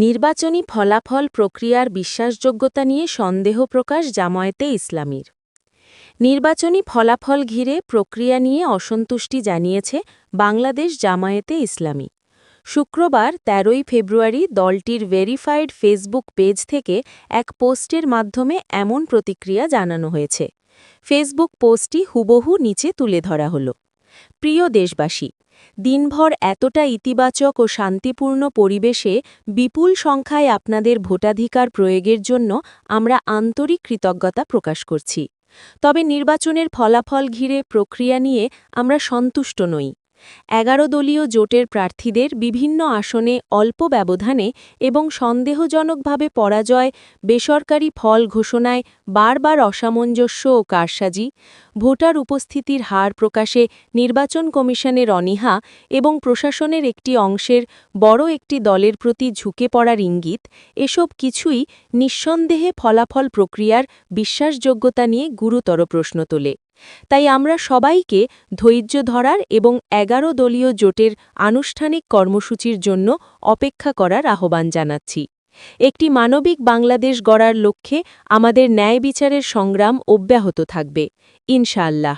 নির্বাচনী ফলাফল প্রক্রিয়ার বিশ্বাসযোগ্যতা নিয়ে সন্দেহ প্রকাশ জামায়াতে ইসলামীর। নির্বাচনী ফলাফল ঘিরে প্রক্রিয়া নিয়ে অসন্তুষ্টি জানিয়েছে বাংলাদেশ জামায়াতে ইসলামী। শুক্রবার ১৩ ফেব্রুয়ারি দলটির ভেরিফাইড ফেসবুক পেজ থেকে এক পোস্টের মাধ্যমে এমন প্রতিক্রিয়া জানানো হয়েছে। ফেসবুক পোস্টটি হুবহু নিচে তুলে ধরা হল। প্রিয় দেশবাসী, দিনভর এতটা ইতিবাচক ও শান্তিপূর্ণ পরিবেশে বিপুল সংখ্যায় আপনাদের ভোটাধিকার প্রয়োগের জন্য আমরা আন্তরিক কৃতজ্ঞতা প্রকাশ করছি। তবে নির্বাচনের ফলাফল ঘিরে প্রক্রিয়া নিয়ে আমরা সন্তুষ্ট নই। ১১ দলীয় জোটের প্রার্থীদের বিভিন্ন আসনে অল্প ব্যবধানে এবং সন্দেহজনকভাবে পরাজয়, বেসরকারি ফল ঘোষণায় বারবার অসামঞ্জস্য ও কারসাজি, ভোটার উপস্থিতির হার প্রকাশে নির্বাচন কমিশনের অনীহা এবং প্রশাসনের একটি অংশের বড় একটি দলের প্রতি ঝুঁকে পড়ার ইঙ্গিত, এসব কিছুই নিঃসন্দেহে ফলাফল প্রক্রিয়ার বিশ্বাসযোগ্যতা নিয়ে গুরুতর প্রশ্ন তোলে। তাই আমরা সবাইকে ধৈর্য ধরার এবং ১১ দলীয় জোটের আনুষ্ঠানিক কর্মসূচির জন্য অপেক্ষা করার আহ্বান জানাচ্ছি। একটি মানবিক বাংলাদেশ গড়ার লক্ষ্যে আমাদের ন্যায় বিচারের সংগ্রাম অব্যাহত থাকবে, ইনশাআল্লাহ।